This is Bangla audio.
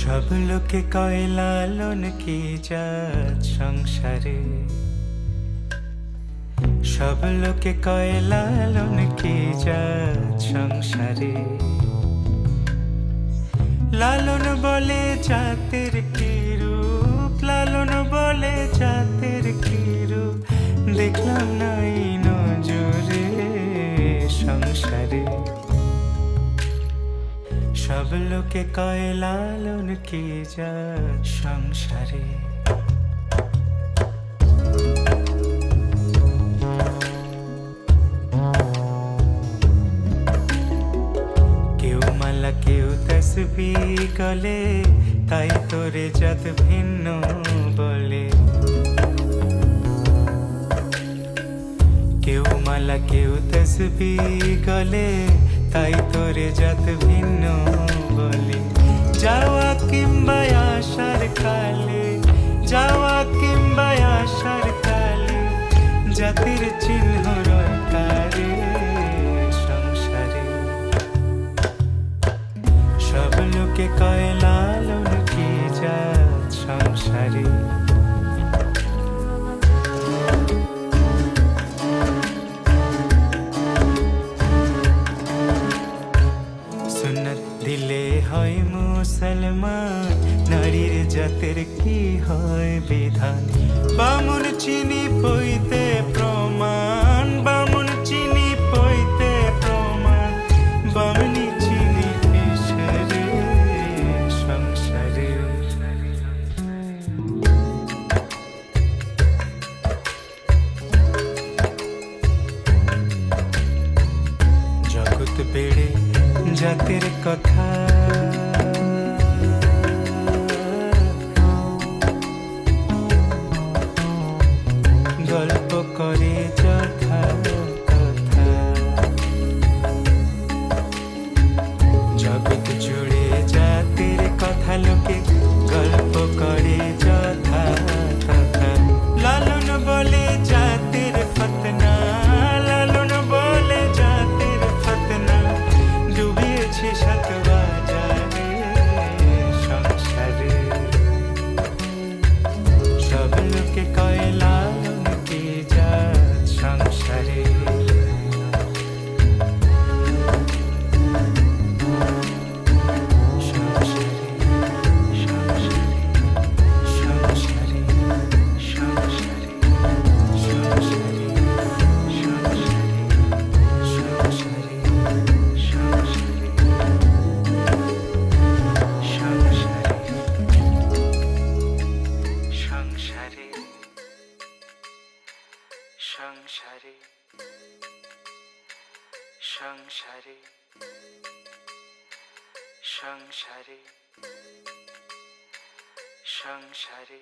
সব লোকে কয় লালন কি জাত সংসারে, সব লোকে কয় লালন কি জাত সংসারে। লালন বলে জাতের কি রূপ, লালন বলে জাতের কি রূপ, দেখলাম নাই নজরে সংসারে। সব লোকে কয় লালন কি জাত সংসারে। কেউ মালা কেউ তসবিহ গলে, তাই তোরে জাত ভিন্ন বলে। কেউ মালা কেউ তসবিহ গলে, তাই তোরে জাত ভিন্ন বলে। যাওয়া কিংবা আসার কালে, যাওয়া কিংবা আসার কালে, জাতির চিহ্ন রটারে সংসারে। সব লোকে কয় লালন কি জাত সংসারে। সুন্নত দিলে হয় মুসলমান, নারীর জাতের কি হয় বিধান। বামুন চিনি পইতে প্রমাণ, বামুন চিনি পইতে প্রমাণ, বামনি চিনি পেশরে সংসারে। জগৎ বেড়ে জাতের কথা, গল্প করে যথা কথা। জগৎ জুড়ে জাতের কথা লোকে গল্প করে যথা কথা। লালন বলে জাতের ফতনা, লালন বলে জাতের ফতনা, ডুবিয়েছে শত বাজারে সংসারে। সব লোকে কয় লালন কি জাত সংসারে। সংসারে, সংসারে, সংসারে, সংসারে।